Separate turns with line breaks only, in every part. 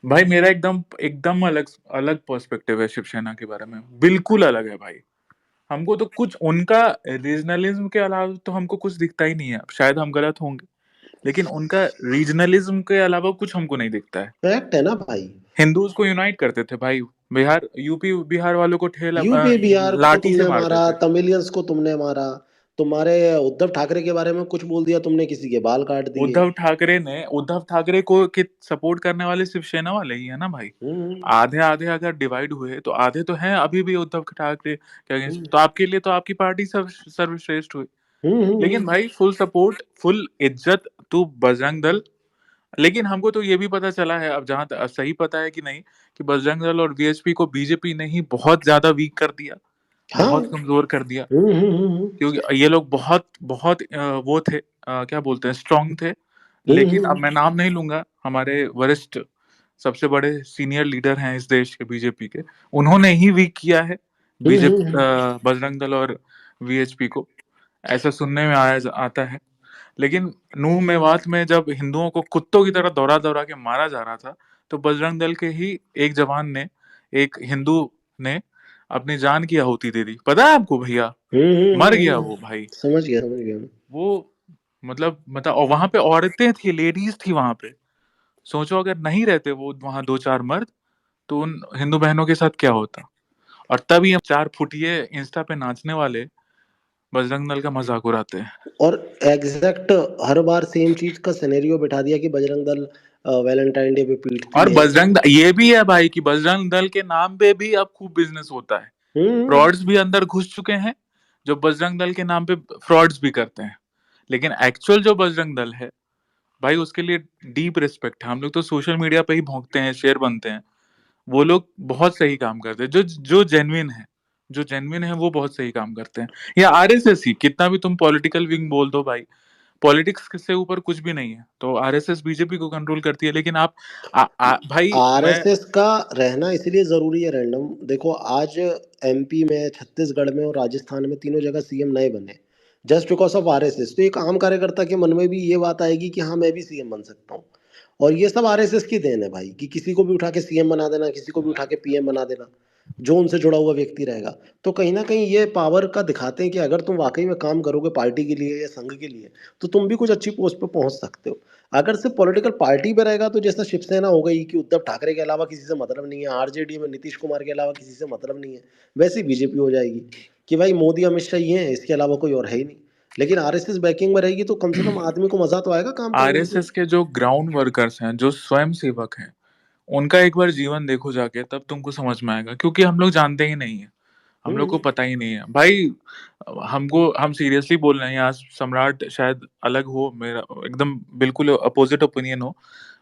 भाई मेरा एकदम एकदम अलग अलग पर्सपेक्टिव है शिवसेना के बारे में, बिल्कुल अलग है भाई। हमको तो कुछ उनका रीजनलिज्म के अलावा तो हमको कुछ दिखता ही नहीं है, शायद हम गलत होंगे, लेकिन उनका रीजनलिज्म के अलावा कुछ हमको नहीं दिखता है।
फैक्ट है ना भाई।
हिंदूज को यूनाइट करते थे भाई, बिहार यूपी बिहार वालों को
यूपी बिहार को
लाठी से
तुमने
मारते
मारा,
थे।
तमिलियंस को तुमने मारा, तुम्हारे उद्धव ठाकरे के बारे में कुछ बोल दिया तुमने, किसी के बाल काट दिए।
उद्धव ठाकरे को के सपोर्ट करने वाले शिवसेना वाले ही है ना भाई।
हम्म।
आधे आधे अगर डिवाइड हुए तो आधे तो हैं अभी भी उद्धव ठाकरे के अगेंस्ट,
हम्म।
तो आपके लिए तो आपकी पार्टी सर्वश्रेष्ठ हुई।
हम्म।
लेकिन भाई फुल सपोर्ट फुल इज्जत टू बजरंग दल। लेकिन हमको तो ये भी पता चला है, अब जहां तक सही पता है कि नहीं, कि बजरंग दल और वीएचपी को बीजेपी ने ही बहुत ज्यादा वीक कर दिया,
हाँ।
बहुत कमजोर कर दिया। क्योंकि ये लोग बहुत बहुत वो थे, क्या बोलते हैं, स्ट्रांग थे। लेकिन अब मैं नाम नहीं लूंगा, हमारे वरिष्ठ सबसे बड़े सीनियर लीडर हैं इस देश के बीजेपी के, उन्होंने ही वीक किया है बीजेपी, बजरंग दल और वीएचपी को, ऐसा सुनने में आता है। लेकिन नूह मेवात में जब हिंदुओं को कुत्तों की तरह दौड़ा दौड़ा के मारा जा रहा था, तो बजरंग दल के ही एक जवान ने, एक हिंदू ने अपनी जान की आहुति दे दी, पता है आपको भैया? मर गया वो भाई।
समझ गया समझ गया।
वो मतलब और वहां पे औरतें थी, लेडीज थी वहां पे। सोचो अगर नहीं रहते वो वहां दो चार मर्द, तो उन हिंदू बहनों के साथ क्या होता। और तभी हम 4 फुटिये इंस्टा पे नाचने वाले बजरंग दल का मजाक उड़ाते हैं।
और एग्जैक्ट हर बार सेम चीज का सिनेरियो बिठा दिया कि बजरंग दल वैलेंटाइन डे पे पीटती
और
है।
ये भी है भाई कि बजरंग दल के नाम पे भी अब खूब बिजनेस होता है।
हम्म।
फ्रॉड्स भी अंदर घुस चुके हैं, जो बजरंग दल के नाम पे फ्रॉड्स भी करते हैं। लेकिन एक्चुअल जो बजरंग दल है भाई, उसके लिए डीप रिस्पेक्ट है। हम लोग तो सोशल मीडिया पे ही भोंकते हैं, शेयर बनते हैं। वो लोग बहुत सही काम करते हैं, जो जेन्युइन है, जो जेन्युइन है वो बहुत सही काम करते हैं। या आरएसएस ही, कितना भी तुम पॉलिटिकल विंग बोल दो भाई, पॉलिटिक्स से ऊपर कुछ भी नहीं है। तो आरएसएस बीजेपी को कंट्रोल करती है, लेकिन भाई मैं
आरएसएस का रहना इसलिए जरूरी है रैंडम, देखो आज एमपी में, छत्तीसगढ़ में और राजस्थान में तीनों जगह सीएम नए बने, जस्ट बिकॉज ऑफ आरएसएस। तो एक आम कार्यकर्ता के मन में भी ये बात आएगी कि हाँ मैं भी सीएम बन सकता हूँ। और ये सब आरएसएस की देन है भाई, कि किसी को भी उठा के सीएम बना देना, किसी को भी उठा के पीएम बना देना, जो उनसे जुड़ा हुआ व्यक्ति रहेगा। तो कहीं ना कहीं ये पावर का दिखाते हैं कि अगर तुम वाकई में काम करोगे पार्टी के लिए या संघ के लिए, तो तुम भी कुछ अच्छी पोस्ट पे पहुंच सकते हो। अगर सिर्फ पॉलिटिकल पार्टी पे रहेगा तो जैसा शिवसेना हो गई कि उद्धव ठाकरे के अलावा किसी से मतलब नहीं है, आरजेडी में नीतीश कुमार के अलावा किसी से मतलब नहीं है, वैसी बीजेपी हो जाएगी कि भाई मोदी अमित शाह ही है, इसके अलावा कोई और है ही नहीं। लेकिन आरएसएस बैकिंग में रहेगी तो कम से कम आदमी को मजा तो आएगा काम करने में।
आरएसएस के जो ग्राउंड वर्कर्स हैं, जो स्वयं सेवक हैं, उनका एक बार जीवन देखो जाके, तब तुमको समझ में आएगा। क्योंकि हम लोग जानते ही नहीं है, हम लोग को
हम्म।
पता ही नहीं है भाई। हम सीरियसली बोल रहे हैं, यहाँ सम्राट शायद अलग हो, मेरा एकदम बिल्कुल अपोजिट ओपिनियन हो।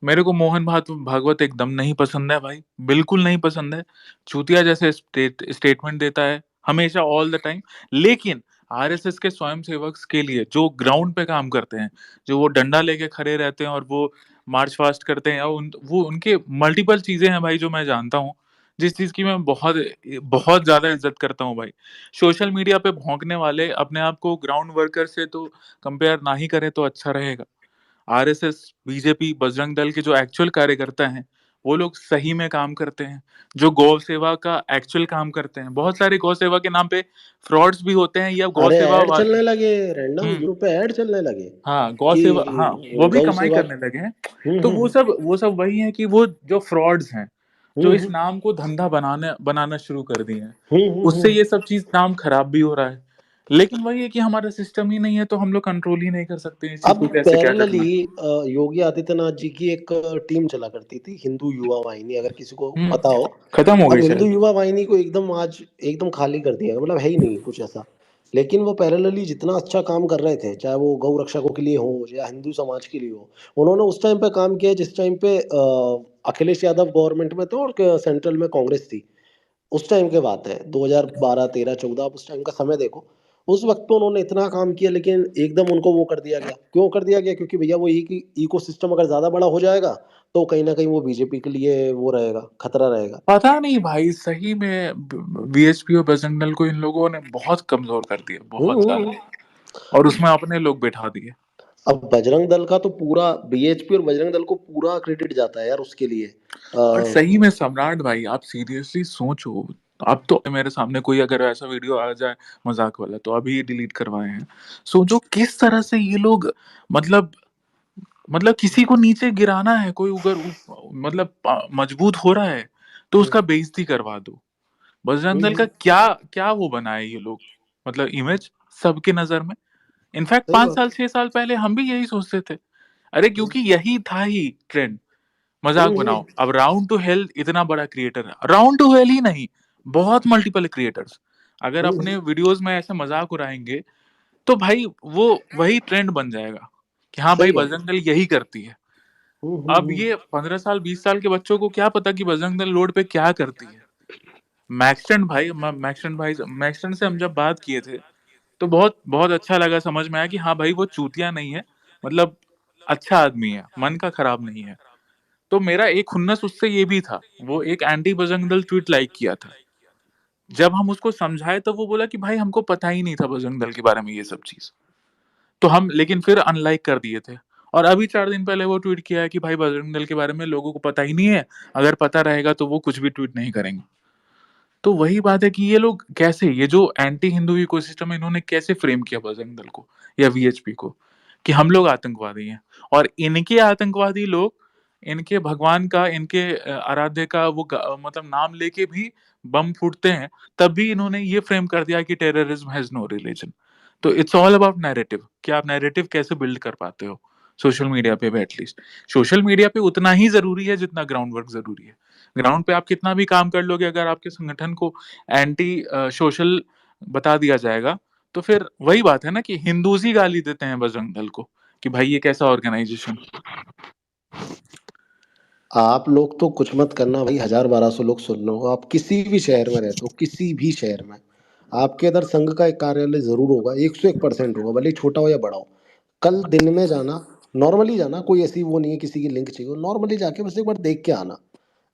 मेरे को मोहन भागवत एकदम नहीं पसंद है भाई, बिल्कुल नहीं पसंद है। चूतिया जैसे स्टेटमेंट देता है हमेशा, ऑल द टाइम। लेकिन आरएसएस के स्वयंसेवक के लिए जो ग्राउंड पे काम करते हैं, जो वो डंडा लेके खड़े रहते हैं और वो मार्च फास्ट करते हैं, और वो उनके मल्टीपल चीजें हैं भाई जो मैं जानता हूँ, जिस चीज की मैं बहुत बहुत ज्यादा इज्जत करता हूँ भाई। सोशल मीडिया पे भौंकने वाले अपने आप को ग्राउंड वर्कर से तो कंपेयर ना ही करें तो अच्छा रहेगा। आरएसएस, बीजेपी, बजरंग दल के जो एक्चुअल कार्यकर्ता हैं, वो लोग सही में काम करते हैं, जो गौ सेवा का एक्चुअल काम करते हैं। बहुत सारे गौ सेवा के नाम पे फ्रॉड्स भी होते हैं, या गौ
अरे
सेवा
ऐड चलने लगे रैंडम,
हम्म।
यूट्यूब पे ऐड चलने लगे
हाँ गौ
कि
सेवा, हाँ वो भी
गौ
कमाई
सेवा।
करने लगे हैं। तो वो सब वही है कि वो जो फ्रॉड्स हैं, जो इस
हम्म।
नाम को धंधा बनाने बनाना शुरू कर दिए हैं, उससे
हम्म।
ये सब चीज नाम खराब भी हो रहा है। लेकिन वही है कि हमारा सिस्टम ही नहीं है, तो हम लोग कंट्रोल ही नहीं कर सकते इस चीज
अब
को, कैसे क्या
पैरेलली
करना है।
योगी आदित्यनाथ जी की एक टीम चला करती थी, हिंदू युवा वाहिनी, अगर किसी को
हम्म।
पता हो।
खत्म हो
अब
गई
हिंदू
शायद।
युवा वाहिनी को एकदम आज एकदम खाली कर दिया, मतलब है ही नहीं कुछ ऐसा। लेकिन वो पैरेलली जितना अच्छा काम कर रहे थे, चाहे वो गौ रक्षकों के लिए हो या हिंदू समाज के लिए हो, उन्होंने उस टाइम पे काम किया जिस टाइम पे अखिलेश यादव गवर्नमेंट में थे और सेंट्रल में कांग्रेस थी। उस टाइम की बात है, 2012 13 14, आप उस टाइम का समय देखो। उस वक्त तो उन्होंने इतना काम किया, लेकिन एकदम उनको वो कर दिया गया। क्यों कर दिया गया? क्योंकि भैया वो इकोसिस्टम अगर ज्यादा बड़ा हो जाएगा तो कहीं ना कहीं वो बीजेपी के लिए वो रहेगा, खतरा रहेगा।
पता नहीं भाई, सही में वीएचपी और बजरंग दल को इन लोगों ने बहुत कमजोर कर दिया, बहुत
हम्म।
ज्यादा। और उसमें अपने लोग बैठा दिए।
अब बजरंग दल का तो पूरा बीएचपी और बजरंग दल को पूरा क्रेडिट जाता है यार उसके लिए।
और सही में सम्राट भाई आप सीरियसली सोचो, अब तो मेरे सामने कोई अगर ऐसा वीडियो आ जाए मजाक वाला तो अभी डिलीट करवाए हैं। सोचो किस तरह से ये लोग, मतलब किसी को नीचे गिराना है, कोई अगर मतलब मजबूत हो रहा है तो
हम्म,
उसका बेइज्जती करवा दो। बजरंग दल का
हम्म,
क्या क्या वो बनाए ये लोग, मतलब इमेज सबके नजर में। इनफैक्ट
सही
5
बात।
साल 6 साल पहले हम भी यही सोचते थे। अरे
हम्म,
क्योंकि यही था ही ट्रेंड, मजाक
हम्म,
बनाओ। अब राउंड टू हेल इतना बड़ा क्रिएटर है, राउंड टू हेल ही नहीं, बहुत मल्टीपल क्रिएटर्स अगर
हम्म,
अपने वीडियोस में ऐसे मजाक उड़ाएंगे तो भाई वो वही ट्रेंड बन जाएगा कि हाँ भाई
सही बात।
बजरंग दल यही करती है।
हम्म,
अब ये 15 साल 20 साल के बच्चों को क्या पता कि बजरंग दल रोड पे क्या करती है। मैक्सटेंट से हम जब बात किए थे तो बहुत बहुत अच्छा लगा, समझ में आया कि हाँ भाई वो चूतिया नहीं है, मतलब अच्छा आदमी है, मन का खराब नहीं है। तो मेरा एक खुन्नस उससे ये भी था, वो एक anti Bajrang Dal tweet like किया था। जब हम उसको समझाए तो वो बोला कि भाई हमको पता ही नहीं था बजरंग दल के बारे में ये सब चीज, तो हम लेकिन फिर अनलाइक कर दिए थे। और अभी 4 दिन पहले वो ट्वीट किया है कि भाई बजरंग दल के बारे में लोगों को पता ही नहीं है, अगर पता रहेगा तो वो कुछ भी ट्वीट नहीं करेंगे। तो वही बात है कि ये लोग कैसे, ये जो एंटी हिंदू इकोसिस्टम है इन्होंने कैसे फ्रेम किया बजरंग दल को या वीएचपी को कि हम लोग आतंकवादी हैं। और इनके आतंकवादी लोग इनके भगवान का, इनके आराध्य का वो मतलब नाम लेके भी बम फूटते हैं, तब भी इन्होंने ये फ्रेम कर दिया कि टेररिज्म हैज नो रिलीजन। तो इट्स ऑल अबाउट नैरेटिव कि आप नैरेटिव कैसे बिल्ड कर पाते हो सोशल मीडिया पे भी। एटलीस्ट सोशल मीडिया पे उतना ही जरूरी है जितना ग्राउंड वर्क जरूरी है। ग्राउंड पे आप कितना भी काम कर लोगे, अगर आपके संगठन को एंटी सोशल बता दिया जाएगा तो फिर वही बात है ना कि हिंदूज ही गाली देते हैं बजरंग दल को कि भाई ये कैसा ऑर्गेनाइजेशन।
आप लोग तो कुछ मत करना भाई, 1000 1200 लोग सुन लो, आप किसी भी शहर में रहते हो, किसी भी शहर में आपके इधर संघ का एक कार्यालय जरूर होगा, 101% होगा, भले ही छोटा हो या बड़ा हो। कल दिन में जाना, नॉर्मली जाना, कोई ऐसी वो नहीं है किसी की लिंक चाहिए, नॉर्मली जाके बस एक बार देख के आना।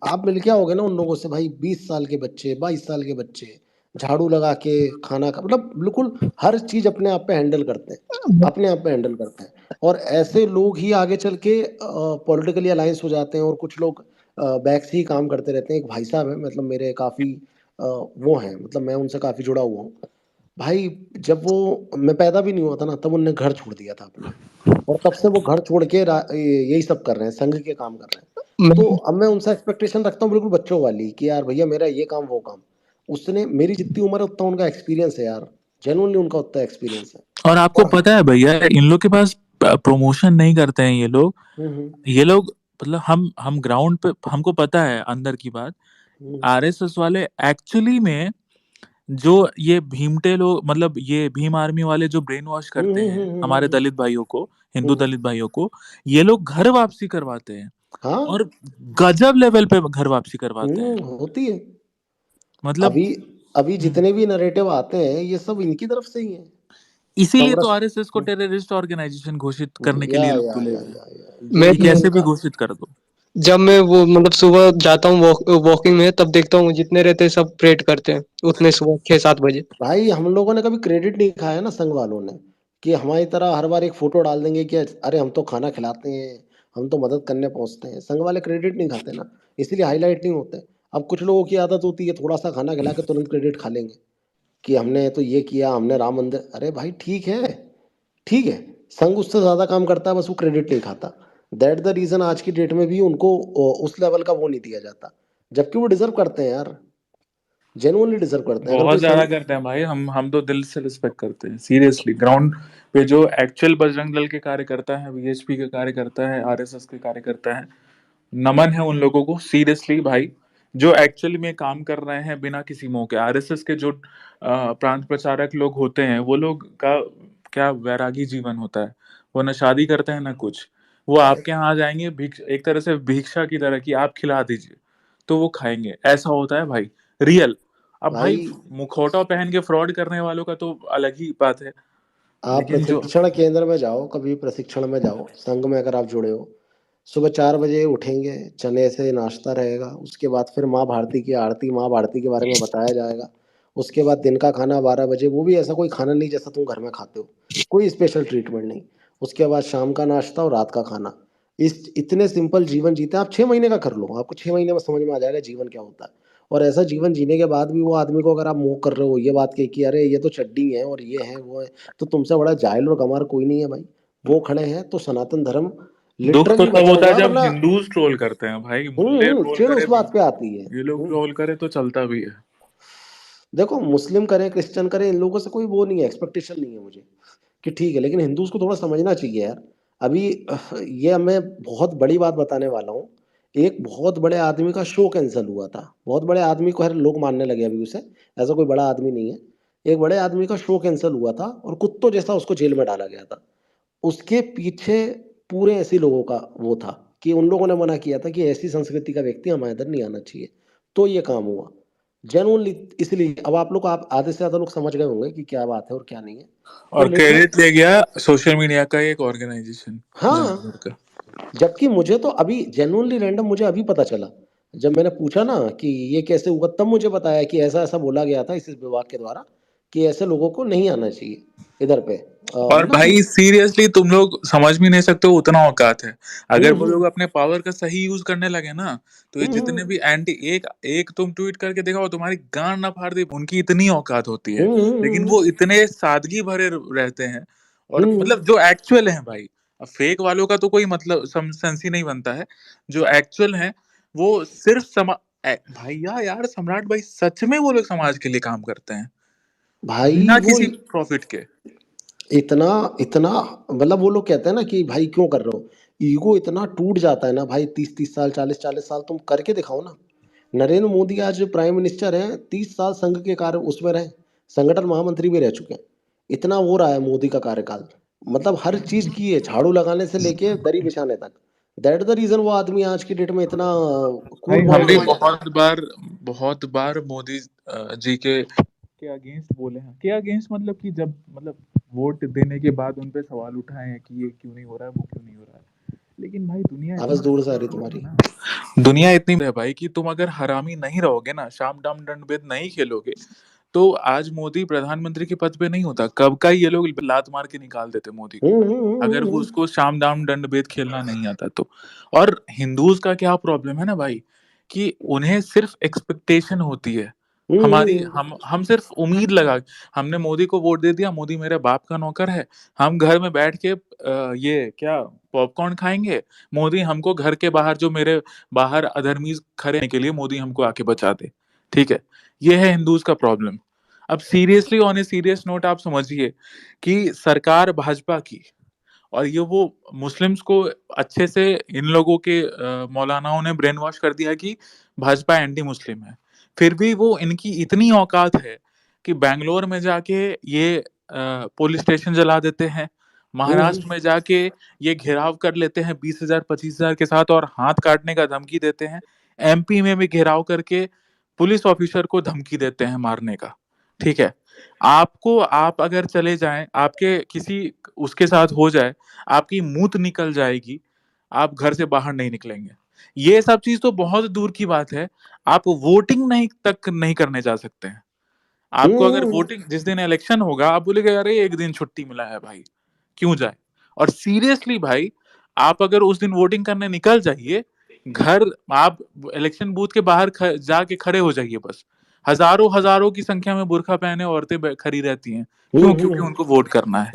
आप मिल के आओगे ना उन लोगों से, भाई 20 साल के बच्चे, 22 साल के बच्चे झाड़ू लगा के खाना का मतलब बिल्कुल हर चीज अपने आप पे हैंडल करते हैं, अपने आप पे हैंडल करते हैं। और ऐसे लोग ही आगे चल के पॉलिटिकली अलायंस हो जाते हैं, और कुछ लोग बैक से ही काम करते रहते हैं। एक भाई साहब है, मतलब मेरे काफी वो हैं, मतलब मैं उनसे काफी जुड़ा हुआ हूँ भाई। जब वो, मैं पैदा भी नहीं हुआ था ना, तब उनने घर छोड़ दिया था अपना, और तब से वो घर छोड़ के यही सब कर रहे हैं, संघ के काम कर रहे हैं। तो
मैं
अब मैं उनसे एक्सपेक्टेशन रखता हूँ बिल्कुल बच्चों वाली, कि यार भैया मेरा ये काम वो काम। उसने मेरी जितनी उम्र है उतना उनका एक्सपीरियंस है यार, जेनुअनली उनका उतना एक्सपीरियंस है।
और आपको
और
पता है भैया इन लोग के पास प्रमोशन नहीं करते हैं ये लोग।
हम्म,
ये लोग मतलब हम ग्राउंड पे हमको पता है अंदर की बात।
हम्म,
आरएसएस वाले एक्चुअली में जो ये भीमटे लोग, मतलब ये भीम आर्मी वाले जो ब्रेन वॉश
हम्म,
करते हैं हमारे
हम्म,
दलित भाइयों को, हिंदू
हम्म,
दलित भाइयों को, ये लोग घर वापसी करवाते हैं।
हाँ,
और गजब लेवल पे घर वापसी करवाते हैं।
होती है।
मतलब
अभी अभी
हम्म,
जितने भी नरेटिव आते हैं ये सब इनकी तरफ से ही है।
इसीलिए तो
समरस
आरएसएस को टेररिस्ट ऑर्गेनाइजेशन घोषित करने के
या
लिए लोग
या
तुले
या
हुए हैं
या या
मैं
कि
यही
कैसे भी
उनका।
घोषित कर दो।
जब मैं वो मतलब सुबह जाता हूँ वॉकिंग में, तब देखता हूँ जितने रहते हैं सब प्रेड करते हैं उतने सुबह 6 7 बजे।
भाई हम लोगों ने कभी क्रेडिट नहीं खाया ना संघ वालों ने, कि हमारी तरह हर बार एक फोटो डाल देंगे कि अरे हम तो खाना खिलाते हैं, हम तो मदद करने पहुंचते हैं। संघ वाले क्रेडिट नहीं खाते ना, इसलिए हाईलाइट नहीं होते। अब कुछ लोगों की आदत होती है थोड़ा सा खाना खिला के तुरंत क्रेडिट खा लेंगे, कि हमने तो ये किया, हमने राम मंदिर। अरे भाई ठीक है, ठीक है, संघ उससे ज्यादा काम करता है, बस वो क्रेडिट नहीं खाता। दैट द रीजन आज की डेट में भी उनको उस लेवल का वो नहीं दिया जाता, जबकि वो डिजर्व करते हैं यार, जेनुअनली डिजर्व करते हैं। अगर
बहुत
कोई
ज्यादा
संघ,
करते हैं भाई, हम तो दिल से रिस्पेक्ट करते हैं सीरियसली। ग्राउंड पे जो एक्चुअल बजरंग दल के कार्यकर्ता है, वीएचपी के कार्यकर्ता है, आरएसएस के कार्यकर्ता है, नमन है उन लोगों को सीरियसली भाई। जो एक्चुअली में काम कर रहे हैं बिना किसी मोह के। आरएसएस के जो प्रांत प्रचारक लोग होते हैं वो लोग का क्या वैरागी जीवन होता है। वो ना शादी करते हैं ना कुछ। वो आपके यहाँ आ जाएंगे एक तरह से भिक्षा की तरह कि आप खिला दीजिए तो वो खाएंगे, ऐसा होता है भाई, रियल। अब भाई
भाई
मुखौटा पहन के फ्रॉड करने वालों का तो अलग ही बात है।
आप
लेकिन जो
प्रशिक्षण केंद्र में जाओ, कभी प्रशिक्षण में जाओ, संघ में अगर आप जुड़े हो, सुबह 4 बजे उठेंगे, चने से नाश्ता रहेगा, उसके बाद फिर माँ भारती की आरती, माँ भारती के बारे में बताया जाएगा। उसके बाद दिन का खाना 12 बजे, वो भी ऐसा कोई खाना नहीं जैसा तुम घर में खाते हो, कोई स्पेशल ट्रीटमेंट नहीं। उसके बाद शाम का नाश्ता और रात का खाना। इस इतने सिंपल जीवन जीते हैं। आप 6 महीने का कर लो, आपको 6 महीने में समझ में आ जाएगा जीवन क्या होता है। और ऐसा जीवन जीने के बाद भी वो आदमी को अगर आप मुँह कर रहे हो ये बात कह कि अरे ये तो चड्डी है और ये है, वो है, तो तुमसे बड़ा जाहिल और गँवार कोई नहीं है भाई। वो खड़े हैं तो सनातन धर्म
दुख तो
लिटरली
तब
बचा
होता है
हुआ है,
जब
वरना
हिंदूज ट्रोल करते हैं भाई, मुल्ले ट्रोल
चिढ़
करे,
उस बात पे आती है।
ये लोग ट्रोल करे तो चलता भी है।
देखो मुस्लिम करें, क्रिश्चियन करें, इन लोगों से कोई वो नहीं है, एक्सपेक्टेशन नहीं है मुझे कि ठीक है, लेकिन हिंदूज़ को थोड़ा समझना चाहिए यार। अभी ये मैं बहुत बड़ी बात बताने वाला हूँ। एक बहुत बड़े आदमी का शो कैंसल हुआ था। बहुत बड़े आदमी को हर लोग मानने लगे अभी उसे, ऐसा कोई बड़ा आदमी नहीं है। एक बड़े आदमी का शो कैंसल हुआ था और कुत्तों जैसा उसको जेल में डाला गया था। उसके पीछे पूरे ऐसे लोगों का वो था कि उन लोगों ने मना किया था कि ऐसी संस्कृति का व्यक्ति हमारे इधर नहीं आना चाहिए। तो ये काम हुआ। जेन्युइनली इसलिए अब आप लोग, आप आधे से ज़्यादा लोग समझ गए होंगे कि क्या बात है और क्या नहीं है। तो
और
लिटरल
क्रेडिट ले गया सोशल मीडिया का एक ऑर्गेनाइजेशन
हाँ,
जानवर का।
जबकि मुझे तो अभी जेन्युइनली रैंडम मुझे अभी पता चला। जब मैंने पूछा ना कि ये कैसे हुआ, तब मुझे बताया कि ऐसा-ऐसा बोला गया था इस विभाग के द्वारा कि ऐसे लोगों को नहीं आना चाहिए इधर पे।
और
मतलब कि
भाई सीरियसली तुम लोग समझ भी नहीं सकते हो, उतना औकात है। अगर वो
हुँ।
लोग अपने पावर का सही यूज करने लगे ना, तो ये
हुँ,
जितने
हुँ।
भी एंटी, एक एक तुम ट्वीट करके दिखाओ तुम्हारी गांड ना फाड़ दे, उनकी इतनी औकात होती है।
हुँ, हुँ, हुँ,
लेकिन
हुँ।
वो इतने सादगी भरे रहते हैं,
हुँ,
और
हुँ।
मतलब जो एक्चुअल है भाई, अब फेक वालों का तो कोई मतलब सेंस ही नहीं बनता है। जो एक्चुअल है वो सिर्फ भैया यार, सम्राट भाई सच में वो लोग समाज के लिए काम करते हैं
भाई
बिना
वो
किसी प्रॉफिट के।
इतना इतना मतलब वो लोग कहते हैं ना कि भाई क्यों कर रहे हो? ईगो इतना टूट जाता है ना भाई, 30-30 साल, 40-40 साल तुम करके दिखाओ ना। नरेंद्र मोदी आज प्राइम मिनिस्टर हैं, 30 साल संघ के कार्य उसमें रहे, संगठन महामंत्री भी रह चुके हैं। इतना वो रहा है मोदी का कार्यकाल। मतलब हर चीज़ की है, झाड़ू लगाने से लेके दरी बिछाने तक। दैट द रीज़न वो आदमी आज की डेट में इतना
भाई
कूल
हम
मॉडल
भी
हो गया।
बहुत बार मोदी जी के अगेंस्ट बोले हैं। के अगेंस्ट मतलब कि जब मतलब वोट देने के बाद उन पे सवाल उठाए हैं कि ये क्यों नहीं हो रहा है, वो क्यों नहीं हो रहा है। लेकिन भाई दुनिया
आवाज़ दूर से आ रही
इतनी
तुम्हारी।
है ना, दुनिया इतनी है भाई कि तुम अगर हरामी नहीं रहोगे ना, शाम दाम दंड भेद नहीं खेलोगे, तो आज मोदी प्रधानमंत्री के पद पे नहीं होता। कब का ये लोग लात मार के निकाल देते मोदी को, अगर वो उसको शाम दाम दंड भेद खेलना नहीं आता तो। और हिंदूज का क्या प्रॉब्लम है ना भाई, कि उन्हें सिर्फ एक्सपेक्टेशन होती है।
हुँ, हुँ,
हमारी
हुँ।
हम सिर्फ उम्मीद लगा, हमने मोदी को वोट दे दिया, मोदी मेरे बाप का नौकर है, हम घर में बैठ के ये क्या पॉपकॉर्न खाएंगे, मोदी हमको घर के बाहर, जो मेरे बाहर अधर्मीज खड़े होने के लिए मोदी हमको आके बचा दे। ठीक है, ये है हिंदूज का प्रॉब्लम। अब seriously on a serious note आप समझिए कि सरकार भाजपा की, और ये वो मुस्लिम्स को अच्छे से इन लोगों के मौलानाओं ने ब्रेन वॉश कर दिया कि भाजपा एंटी मुस्लिम है। फिर भी वो इनकी इतनी औकात है कि बैंगलोर में जाके ये पुलिस स्टेशन जला देते हैं,
हुँ, हुँ।
महाराष्ट्र में जाके ये घेराव कर लेते हैं 20,000 25,000 के साथ और हाथ काटने का धमकी देते हैं, एमपी में भी घेराव करके पुलिस ऑफिसर को धमकी देते हैं मारने का। ठीक है, आपको, आप अगर चले जाएं, आपके किसी उसके साथ हो जाए, आपकी मूत निकल जाएगी, आप घर से बाहर नहीं निकलेंगे। ये सब चीज तो बहुत दूर की बात है, आप वोटिंग नहीं तक नहीं करने जा सकते हैं।
हुँ,
आपको अगर
हुँ।
वोटिंग, जिस दिन इलेक्शन होगा आप बोलेगे अरे एक दिन छुट्टी मिला है भाई, क्यों जाए। और सीरियसली भाई, आप अगर उस दिन वोटिंग करने निकल जाइए, घर, आप इलेक्शन बूथ के बाहर जाके खड़े हो जाइए बस, हजारों हजारों की संख्या में बुर्का पहने औरतें खड़ी रहती हैं।
हुँ,
क्यों?
हुँ,
क्योंकि
हुँ।
उनको वोट करना है।